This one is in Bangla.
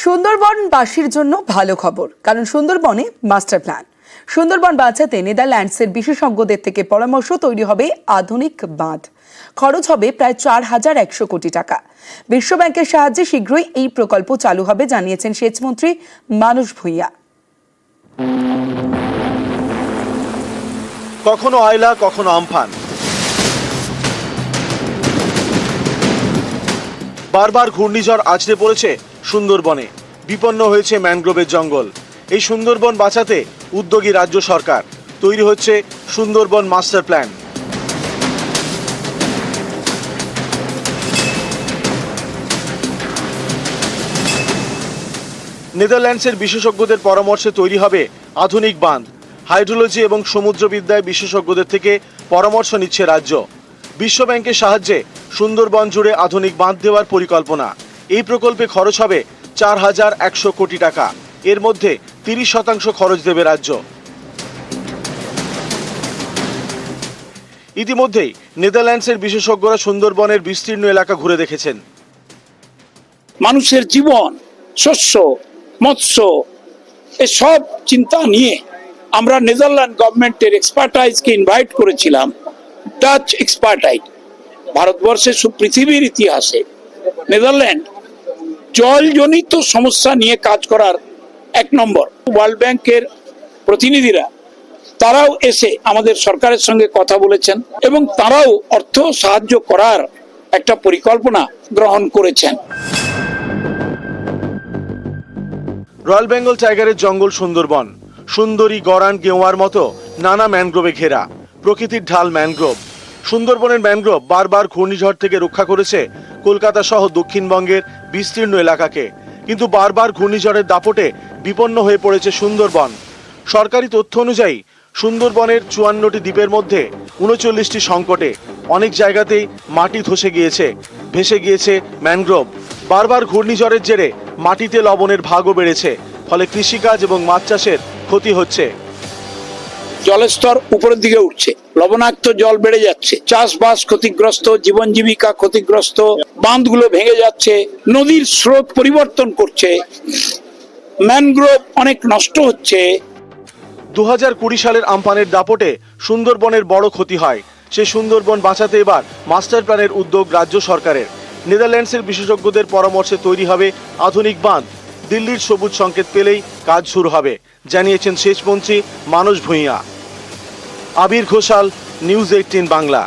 সুন্দরবনবাসীর জন্য ভালো খবর, কারণ সুন্দরবনে মাস্টার প্ল্যান। সুন্দরবন বাঁচাতে নেদারল্যান্ডসের বিশেষজ্ঞদের থেকে পরামর্শ, তৈরি হবে আধুনিক বাঁধ। খরচ হবে প্রায় ৪,১০০ কোটি টাকা। বিশ্বব্যাংকের সাহায্যে শীঘ্রই এই প্রকল্প চালু হবে, জানিয়েছেন সেচমন্ত্রী মানস ভূঁইয়া। কখনো আয়লা, কখনো আমফান, বারবার ঘূর্ণিঝড় আছড়ে পড়েছে সুন্দরবনে, বিপন্ন হয়েছে ম্যানগ্রোভের জঙ্গল। এই সুন্দরবন বাঁচাতে উদ্যোগী রাজ্য সরকার। তৈরি হচ্ছে সুন্দরবন মাস্টার প্ল্যান। নেদারল্যান্ডসের বিশেষজ্ঞদের পরামর্শে তৈরি হবে আধুনিক বাঁধ। হাইড্রোলজি এবং সমুদ্রবিদ্যায় বিশেষজ্ঞদের থেকে পরামর্শ নিচ্ছে রাজ্য। বিশ্বব্যাংকের সাহায্যে সুন্দরবন জুড়ে আধুনিক বাঁধ দেওয়ার পরিকল্পনা। এই প্রকল্পে খরচ হবে ৪,১০০ কোটি টাকা। এর মধ্যে ৩০% খরচ দেবে রাজ্য। ইতিমধ্যেই নেদারল্যান্ডসের বিশেষজ্ঞরা সুন্দরবনের বিস্তীর্ণ এলাকা ঘুরে দেখেছেন। মানুষের জীবন, শস্য, মৎস্য এসব চিন্তা নিয়ে আমরা নেদারল্যান্ড গভর্নমেন্টের এক্সপার্টাইজকে ইনভাইট করেছিলাম। Dutch expertise. ভারতবর্ষের পৃথিবীর ইতিহাসে নেদারল্যান্ড জলজনিত সমস্যা নিয়ে কাজ করার ১ নম্বর। ওয়ার্ল্ড ব্যাংকের প্রতিনিধিরা তারাও এসে আমাদের সরকারের সঙ্গে কথা বলেছেন এবং তারাও অর্থ সাহায্য করার একটা পরিকল্পনা গ্রহণ করেছেন। রয়্যাল বেঙ্গল টাইগারের জঙ্গল সুন্দরবন। সুন্দরী, গরান, গেওয়ার মতো নানা ম্যানগ্রোভে ঘেরা। প্রকৃতির ঢাল ম্যানগ্রোভ। সুন্দরবনের ম্যানগ্রোভ বারবার ঘূর্ণিঝড় থেকে রক্ষা করেছে কলকাতা সহ দক্ষিণবঙ্গের বিস্তীর্ণ এলাকাকে। কিন্তু বারবার ঘূর্ণিঝড়ের দাপটে বিপন্ন হয়ে পড়েছে সুন্দরবন। সরকারি তথ্য অনুযায়ী সুন্দরবনের ৫৪টি দ্বীপের মধ্যে ৩৯টি সংকটে। অনেক জায়গাতেই মাটি ধসে গিয়েছে, ভেসে গিয়েছে ম্যানগ্রোভ। বারবার ঘূর্ণিঝড়ের জেরে মাটিতে লবণের ভাগও বেড়েছে, ফলে কৃষিকাজ এবং মাছ চাষের ক্ষতি হচ্ছে। জলের স্তর উপরের দিকে উঠছে, লবণাক্ত জল বেড়ে যাচ্ছে, চাষবাস ক্ষতিগ্রস্ত, জীবন জীবিকা ক্ষতিগ্রস্ত, বাঁধগুলো ভেঙে যাচ্ছে, নদীর স্রোত পরিবর্তন করছে, ম্যানগ্রোভ অনেক নষ্ট হচ্ছে। ২০২০ সালের আমফানের দাপটে সুন্দরবনের বড় ক্ষতি হয়। সেই সুন্দরবন বাঁচাতে এবার মাস্টার প্ল্যানের উদ্যোগ রাজ্য সরকারের। নেদারল্যান্ডসের বিশেষজ্ঞদের পরামর্শে তৈরি হবে আধুনিক বাঁধ। দিল্লির সবুজ সংকেত পেলেই কাজ শুরু হবে, জানিয়েছেন সেচমন্ত্রী মানস ভূঁইয়া। আবির ঘোষাল, নিউজ ১৮ বাংলা।